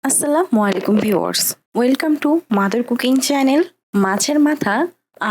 আসসালামু আলাইকুম viewers, welcome to mother cooking channel. মাছের মাথা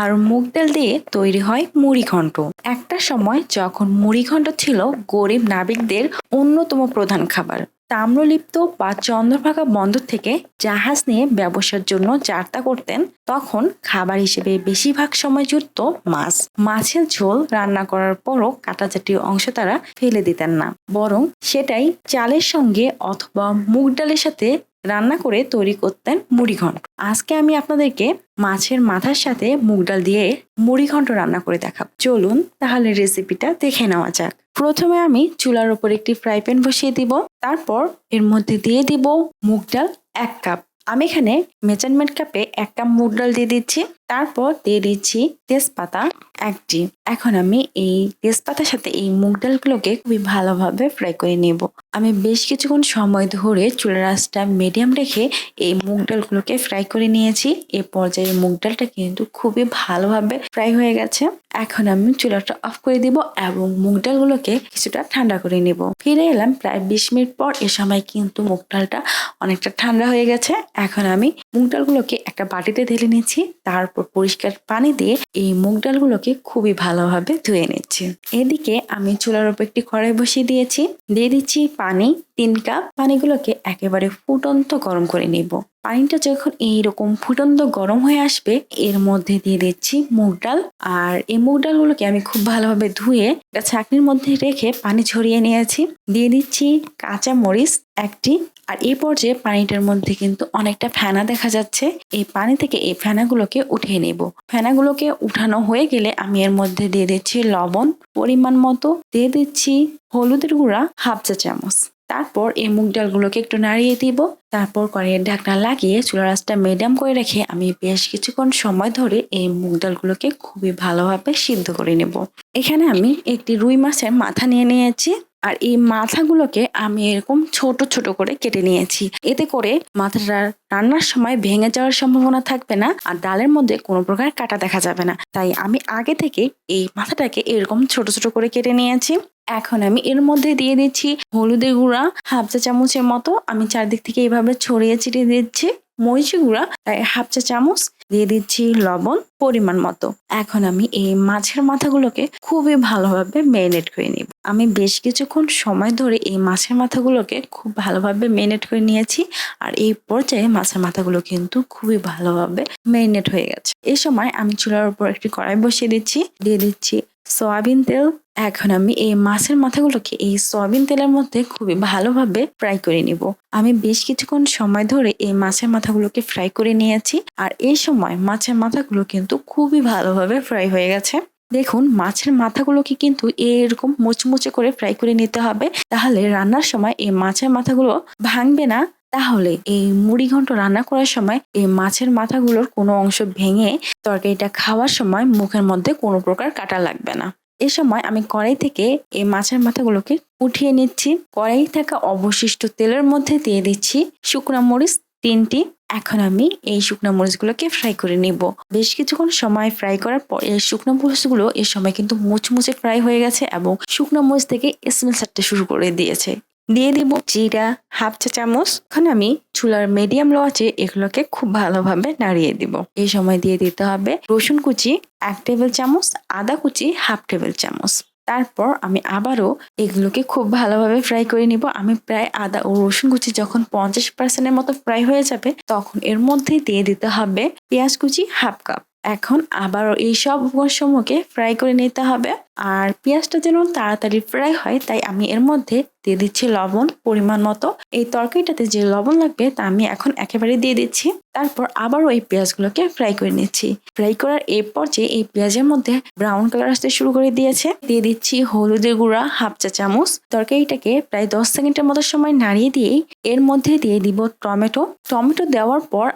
আর মুগ ডাল দিয়ে তৈরি হয় মুড়ি ঘন্ট। একটা সময় যখন মুড়ি ঘন্ট ছিল গরিব নাবিকদের অন্যতম প্রধান খাবার। তাম্রলিপ্ত বা চন্দ্রভাগা বন্দর থেকে জাহাজ নিয়ে ব্যবসার জন্য যাত্রা করতেন, তখন খাবার হিসেবে বেশিরভাগ সময় জুটত মাছ। মাছের ঝোল রান্না করার পরও কাঁটা জাতীয় অংশ তারা ফেলে দিতেন না, বরং সেটাই চালের সঙ্গে অথবা মুগ ডালের সাথে রান্না করে তৈরি করতেন মুড়ি ঘন্ট। আজকে আমি আপনাদেরকে মাছের মাথার সাথে মুগ ডাল দিয়ে মুড়ি ঘন্ট রান্না করে দেখাবো। চলুন তাহলে রেসিপিটা দেখে নেওয়া যাক। প্রথমে আমি চুলার উপর একটি ফ্রাই প্যান বসিয়ে দিব। তারপর এর মধ্যে দিয়ে দিব মুগ ডাল 1 কাপ। আমি এখানে মেজারমেন্ট কাপে 1 কাপ মুগ ডাল দিয়ে দিচ্ছি। তারপর দিয়ে দিচ্ছি তেজপাতা 1টি। এখন আমি এই তেজপাতার সাথে এই মুগ ডালগুলোকে খুবই ভালোভাবে ফ্রাই করে নেব। আমি বেশ কিছুক্ষণ সময় ধরে চুলার আঁচটা মিডিয়াম রেখে এই মুগ ডালগুলোকে ফ্রাই করে নিয়েছি। এ পর্যায়ে মুগ ডালটা কিন্তু খুবই ভালোভাবে ফ্রাই হয়ে গেছে। এখন আমি চুলাটা অফ করে দিব এবং মুগ ডালগুলোকে কিছুটা ঠান্ডা করে নেব। ফিরে এলাম প্রায় 20 মিনিট পর। এ সময় কিন্তু মুগ ডালটা অনেকটা ঠান্ডা হয়ে গেছে। এখন আমি মুগ ডালগুলোকে একটা বাটিতে ঢেলে নিচ্ছি। তারপর পরিষ্কার পানি দিয়ে এই মুগ ডালগুলোকে খুবই ভালোভাবে ধুয়ে নিচ্ছি। এদিকে আমি চুলার উপর একটি কড়াই বসিয়ে দিয়েছি। দিয়ে দিচ্ছি পানি 3 কাপ। পানিগুলোকে একেবারে ফুটন্ত গরম করে নেব। পানিটা যখন এইরকম ফুটন্ত গরম হয়ে আসবে, এর মধ্যে দিয়ে দিচ্ছি মুগ ডাল। আর এই মুগ ডালগুলোকে আমি খুব ভালোভাবে ধুয়ে একটা ছাঁকনির মধ্যে রেখে পানি ঝরিয়ে নিয়েছি। দিয়ে দিচ্ছি কাঁচা মরিচ 1টি। আর এই পর্যায়ে পানিটার মধ্যে কিন্তু অনেকটা ফেনা দেখা যাচ্ছে। এই পানি থেকে এই ফেনাগুলোকে উঠিয়ে নেব। ফেনাগুলোকে উঠানো হয়ে গেলে আমি এর মধ্যে দিয়ে দিচ্ছি লবণ পরিমাণ মতো, দিয়ে দিচ্ছি হলুদের গুঁড়া 1/2 চা চামচ। তারপর এই মুগ ডালগুলোকে একটু নাড়িয়ে দিব। তারপর কড়াইয়ের ঢাকনা লাগিয়ে চুলার আঁচটা মিডিয়াম করে রেখে আমি বেশ কিছুক্ষণ সময় ধরে এই মুগ ডালগুলোকে খুবই ভালোভাবে সিদ্ধ করে নেব। এখানে আমি একটি রুই মাছের মাথা নিয়ে নিয়েছি। আর এই মাথাগুলোকে আমি এরকম ছোট ছোট করে কেটে নিয়েছি। এতে করে মাথাটা রান্নার সময় ভেঙে যাওয়ার সম্ভাবনা থাকবে না, আর ডালের মধ্যে কোনো প্রকার কাটা দেখা যাবে না। তাই আমি আগে থেকে এই মাথাটাকে এরকম ছোট ছোট করে কেটে নিয়েছি। এখন আমি এর মধ্যে দিয়ে দিচ্ছি হলুদের গুঁড়া 1/2 চা চামচের মতো। আমি চারদিক থেকে এইভাবে ছড়িয়ে ছিটিয়ে দিচ্ছি। মরিচের গুঁড়া 1/2 চা চামচ। দিয়ে দিচ্ছি লবণ পরিমাণ মতো। এখন আমি এই মাছের মাথাগুলোকে খুবই ভালোভাবে ম্যারিনেট করে নিব। আমি বেশ কিছুক্ষণ সময় ধরে এই মাছের মাথাগুলোকে খুব ভালোভাবে ম্যারিনেট করে নিয়েছি। আর এই পর্যায়ে মাছের মাথাগুলো কিন্তু খুবই ভালোভাবে ম্যারিনেট হয়ে গেছে। এই সময় আমি চুলার উপর একটি কড়াই বসিয়ে দিচ্ছি। দিয়ে দিচ্ছি সয়াবিন তেল। এখন আমি এই মাছের মাথাগুলোকে এই সয়াবিন তেলের মধ্যে খুবই ভালোভাবে ফ্রাই করে নিব। আমি বেশ কিছুক্ষণ সময় ধরে এই মাছের মাথাগুলোকে ফ্রাই করে নিয়েছি। আর এই সময় মাছের মাথাগুলো কিন্তু খুবই ভালোভাবে ফ্রাই হয়ে গেছে। দেখুন, মাছের মাথাগুলোকে কিন্তু এরকম মুচমুচে করে ফ্রাই করে নিতে হবে, তাহলে রান্নার সময় এই মাছের মাথাগুলো ভাঙবে না। তাহলে এই মুড়ি ঘন্ট রান্না করার সময় এই মাছের মাথাগুলোর কোনো অংশ ভেঙে তরকারিটা খাওয়ার সময় মুখের মধ্যে কোনো প্রকার কাটা লাগবে না। এ সময় আমি কড়াই থেকে এই মাছের মাথাগুলোকে উঠিয়ে নিচ্ছি। কড়াই থাকা অবশিষ্ট তেলের মধ্যে দিয়ে দিচ্ছি শুকনো মরিচ 3টি। এখন আমি এই শুকনো মরিচগুলোকে ফ্রাই করে নিব। বেশ কিছুক্ষণ সময় ফ্রাই করার পর এই শুকনো মরিচগুলো এই সময় কিন্তু মুচমুচে ফ্রাই হয়ে গেছে এবং শুকনো মরিচ থেকে স্মেল ছাড়তে শুরু করে দিয়েছে। দিয়ে দিব জিরা 1/2 চা চামচ। এখন আমি চুলার মিডিয়াম লো আঁচে এগুলোকে খুব ভালোভাবে নাড়িয়ে দিব। এই সময় দিয়ে দিতে হবে রসুন কুচি 1 টেবিল চামচ, আদা কুচি 1/2 টেবিল চামচ। তারপর আমি আবারও এগুলোকে খুব ভালোভাবে ফ্রাই করে নিব। আমি প্রায় আদা ও রসুন কুচি যখন 50% মতো ফ্রাই হয়ে যাবে, তখন এর মধ্যে দিয়ে দিতে হবে পেঁয়াজ কুচি 1/2 কাপ। এখন আবারও এই সব উপকরণকে ফ্রাই করে নিতে হবে। আর পেঁয়াজটা যেন তাড়াতাড়ি ফ্রাই হয়, তাই আমি এর মধ্যে দিয়ে দিচ্ছি লবণ পরিমাণ মতো। এই তরকারিটাতে যে লবণ লাগবে তা আমি এখন একেবারে দিয়ে দিচ্ছি। তারপর আবারও এই পেঁয়াজগুলোকে ফ্রাই করে নিচ্ছি। ফ্রাই করার এই পর্যায়ে এই পেঁয়াজের মধ্যে ব্রাউন কালার আসতে শুরু করে দিয়েছে। দিয়ে দিচ্ছি হলুদের গুঁড়া 1/2 চা চামচ। তরকারিটাকে প্রায় 10 সেকেন্ডের মতো সময় নাড়িয়ে দিয়ে এর মধ্যে দিয়ে দিব টমেটো। টমেটো দেওয়ার পর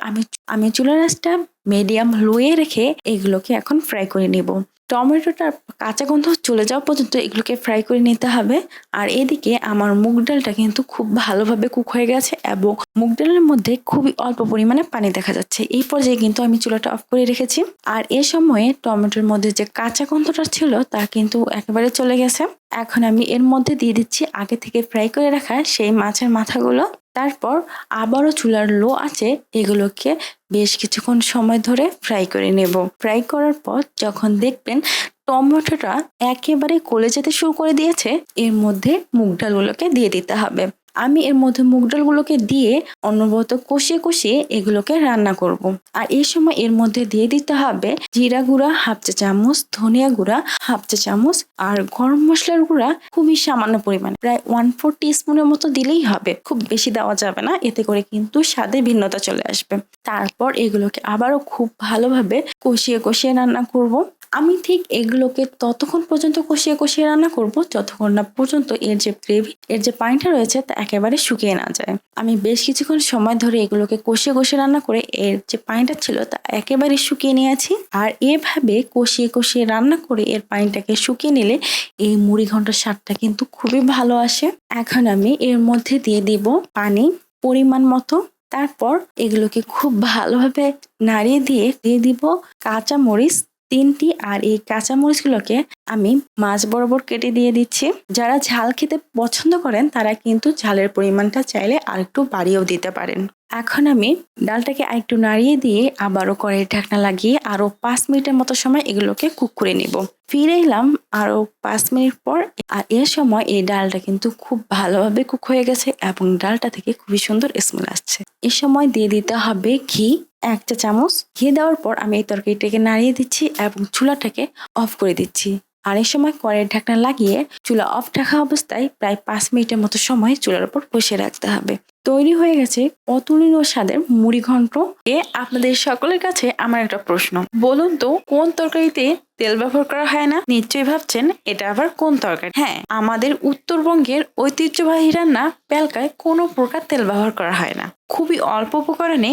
আমি চুলার আঁচটা মিডিয়াম লোয়ে রেখে এগুলোকে এখন ফ্রাই করে নিব। টমেটোটার কাঁচা গন্ধ চলে যাওয়া পর্যন্ত এগুলোকে ফ্রাই করে নিতে হবে। আর এদিকে আমার মুগ ডালটা কিন্তু খুব ভালোভাবে কুক হয়ে গেছে এবং মুগ ডালের মধ্যে খুবই অল্প পরিমাণে পানি দেখা যাচ্ছে। এই পর্যায়ে কিন্তু আমি চুলাটা অফ করে রেখেছি। আর এ সময়ে টমেটোর মধ্যে যে কাঁচা গন্ধটা ছিল তা কিন্তু একেবারে চলে গেছে। এখন আমি এর মধ্যে দিয়ে দিচ্ছি আগে থেকে ফ্রাই করে রাখা সেই মাছের মাথাগুলো। তারপর আবারও চুলার লো আছে এগুলোকে বেশ কিছুক্ষণ সময় ধরে ফ্রাই করে নেব। ফ্রাই করার পর যখন দেখবেন টমেটোটা একেবারে গলে যেতে শুরু করে দিয়েছে, এর মধ্যে মুগ ডালগুলোকে দিয়ে দিতে হবে। আমি এর মধ্যে মুগ ডালগুলোকে দিয়ে অনবরত কষিয়ে কষিয়ে এগুলোকে রান্না করব। আর এই সময় এর মধ্যে দিয়ে দিতে হবে জিরা গুঁড়া হাফ চা চামচ, ধনিয়া গুঁড়া হাফ চা চামচ, আর গরম মশলার গুঁড়া খুবই সামান্য পরিমাণে, প্রায় 1/4 টিস্পুনের মতো দিলেই হবে। খুব বেশি দেওয়া যাবে না, এতে করে কিন্তু স্বাদে ভিন্নতা চলে আসবে। তারপর এগুলোকে আবারও খুব ভালোভাবে কষিয়ে কষিয়ে রান্না করব। আমি ঠিক এগুলোকে ততক্ষণ পর্যন্ত কষিয়ে কষিয়ে রান্না করব যতক্ষণ না পর্যন্ত এর যে গ্রেভি, এর যে পানিটা রয়েছে তা একেবারে শুকিয়ে না যায়। আমি বেশ কিছুক্ষণ সময় ধরে এগুলোকে কষিয়ে কষিয়ে রান্না করে এর যে পানিটা ছিল তা একেবারে শুকিয়ে নিয়েছি। আর এভাবে কষিয়ে কষিয়ে রান্না করে এর পানিটাকে শুকিয়ে নিলে এই মুড়ি ঘন্টার স্বাদটা কিন্তু খুবই ভালো আসে। এখন আমি এর মধ্যে দিয়ে দিব পানি পরিমাণ মতো। তারপর এগুলোকে খুব ভালোভাবে নাড়িয়ে দিয়ে দিব কাঁচা মরিচ 3টি। আর এই কাঁচা মরিচগুলোকে আমি মাছ বরাবর কেটে দিয়ে দিচ্ছি। যারা ঝাল খেতে পছন্দ করেন তারা কিন্তু ঝালের পরিমাণটা চাইলে আর একটু বাড়িয়েও দিতে পারেন। এখন আমি ডালটাকে আরেকটু নাড়িয়ে দিয়ে আবারও কড়াইয়ের ঢাকনা লাগিয়ে আরো 5 মিনিটের মতো সময় এগুলোকে কুক করে নিব। ফিরে এলাম আরো 5 মিনিট পর। আর এর সময় এই ডালটা কিন্তু খুব ভালোভাবে কুক হয়ে গেছে এবং ডালটা থেকে খুবই সুন্দর স্মেল আসছে। এই সময় দিয়ে দিতে হবে ঘি 1 চা চামচ। ঘি দেওয়ার পর আমি এই তরকারিটাকে নাড়িয়ে দিচ্ছি এবং চুলাটাকে অফ করে দিচ্ছি। আর এই সময় কড়াইয়ের ঢাকনা লাগিয়ে চুলা অফ রাখা অবস্থায় প্রায় 5 মিনিটের মতো সময় চুলার উপর বসিয়ে রাখতে হবে। তৈরি হয়ে গেছে অতুলনীয় স্বাদের মুড়ি ঘন্ট। আপনাদের সকলের কাছে আমার একটা প্রশ্ন, বলুন তো কোন তরকারিতে তেল ব্যবহার করা হয় না? নিশ্চয়ই ভাবছেন এটা আবার কোন তরকারি। হ্যাঁ, আমাদের উত্তরবঙ্গের ঐতিহ্যবাহী রান্না পেলকায় কোনো প্রকার তেল ব্যবহার করা হয় না। খুবই অল্প উপকরণে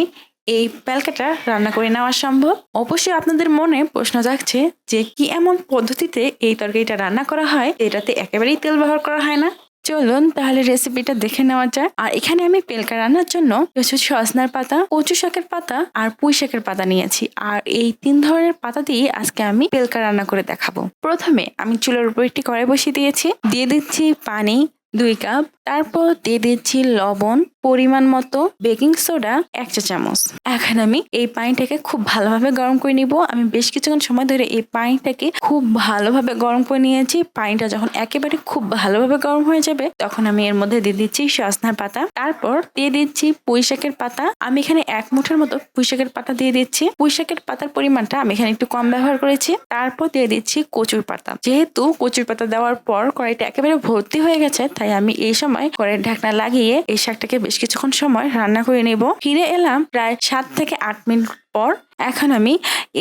এই পেলকাটা রান্না করে নেওয়া সম্ভব। অবশ্যই আপনাদের মনে প্রশ্ন জাগছে যে কি এমন পদ্ধতিতে এই তরকারিটা রান্না করা হয় এটাতে একেবারেই তেল ব্যবহার করা হয় না। চলুন তাহলে রেসিপিটা দেখে নেওয়া যায়। আর এখানে আমি পেলকা রান্নার জন্য কিছু সজনার পাতা, কচু শাকের পাতা আর পুঁই শাকের পাতা নিয়েছি। আর এই 3 ধরনের পাতা দিয়ে আজকে আমি পেলকা রান্না করে দেখাবো। প্রথমে আমি চুলার উপর একটি কড়াই বসিয়ে দিয়েছি। দিয়ে দিচ্ছি পানি 2 কাপ। তারপর দিয়ে দিচ্ছি লবণ পরিমাণ মতো, বেকিং সোডা 1 চা চামচ। এখন আমি এই পানিটাকে খুব ভালোভাবে গরম করে নিব। আমি বেশ কিছুক্ষণ সময় ধরে এই পানিটাকে খুব ভালোভাবে গরম করে নিয়েছি। পানিটা যখন একেবারে খুব ভালোভাবে গরম হয়ে যাবে তখন আমি এর মধ্যে দিয়ে দিচ্ছি সজনার পাতা। তারপর দিয়ে দিচ্ছি পুঁই শাকের পাতা। আমি এখানে 1 মুঠের মতো পুঁই শাকের পাতা দিয়ে দিচ্ছি। পুঁই শাকের পাতার পরিমাণটা আমি এখানে একটু কম ব্যবহার করেছি। তারপর দিয়ে দিচ্ছি কচুর পাতা। যেহেতু কচুর পাতা দেওয়ার পর কড়াইটা একেবারে ভর্তি হয়ে গেছে তাই আমি এই সময় কড়াইয়ের ঢাকনা লাগিয়ে এই শাকটাকে বেশ কিছুক্ষণ সময় রান্না করে নেব। ফিরে এলাম প্রায় 7 থেকে 8 মিনিট পর। এখন আমি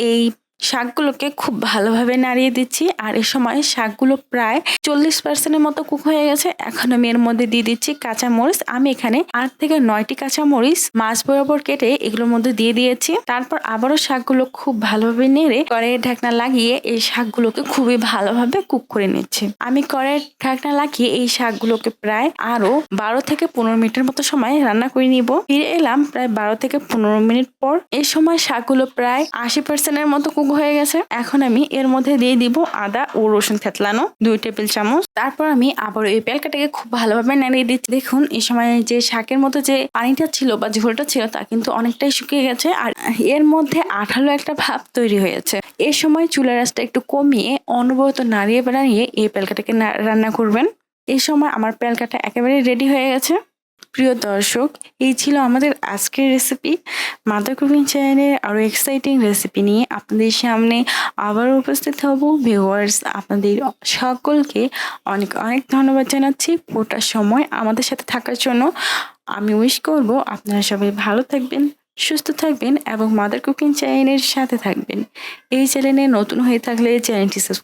এই শাকগুলোকে খুব ভালোভাবে নাড়িয়ে দিচ্ছি। আর এই সময় শাকগুলো প্রায় 40% মতো কুক হয়ে গেছে। এখন আমি এর মধ্যে দিয়ে দিচ্ছি কাঁচা মরিচ। আমি এখানে 8 থেকে 9টি কাঁচা মরিচ মাছ বরাবর কেটে এগুলোর মধ্যে দিয়ে দিয়েছি। তারপর আবারও শাকগুলো খুব ভালোভাবে নেড়ে কড়াইয়ের ঢাকনা লাগিয়ে এই শাকগুলোকে খুবই ভালোভাবে কুক করে নিচ্ছি। আমি কড়াইয়ের ঢাকনা লাগিয়ে এই শাকগুলোকে প্রায় আরো 12 থেকে 15 মিনিটের মতো সময় রান্না করে নিব। ফিরে এলাম প্রায় 12 থেকে 15 মিনিট পর। এই সময় শাকগুলো প্রায় 80% এর মতো কুক হয়ে গেছে। এখন আমি এর মধ্যে দিয়ে দিব আদা ও রসুন থেতলানো 2 টেবিল চামচ। তারপর আমি আবার এই পেলকাটাকে খুব ভালোভাবে নাড়িয়ে দিচ্ছি। দেখুন এই সময় যে শাকের মধ্যে যে পানিটা ছিল বা ঝোলটা ছিল তা কিন্তু অনেকটাই শুকিয়ে গেছে আর এর মধ্যে আঠালো একটা ভাব তৈরি হয়েছে। এই সময় চুলার আঁচটা একটু কমিয়ে অনবরত নাড়িয়ে বাড়িয়ে এই পেলকাটাকে রান্না করবেন। এই সময় আমার পেলকাটা একেবারে রেডি হয়ে গেছে। প্রিয় দর্শক, এই ছিল আমাদের আজকের রেসিপি। মাদার কুকিং চ্যানেলের আরো এক্সাইটিং রেসিপি নিয়ে আপনাদের সামনে আবার উপস্থিত হব। ভিউয়ার্স, আপনাদের সকলকে অনেক অনেক ধন্যবাদ জানাচ্ছি পুরোটা সময় আমাদের সাথে থাকার জন্য। আমি উইশ করব আপনারা সবাই ভালো থাকবেন, সুস্থ থাকবেন এবং মাদার কুকিং চ্যানেলের সাথে থাকবেন। এই চ্যানেলে নতুন হয়ে থাকলে চ্যানেলটি সাবস্ক্রাইব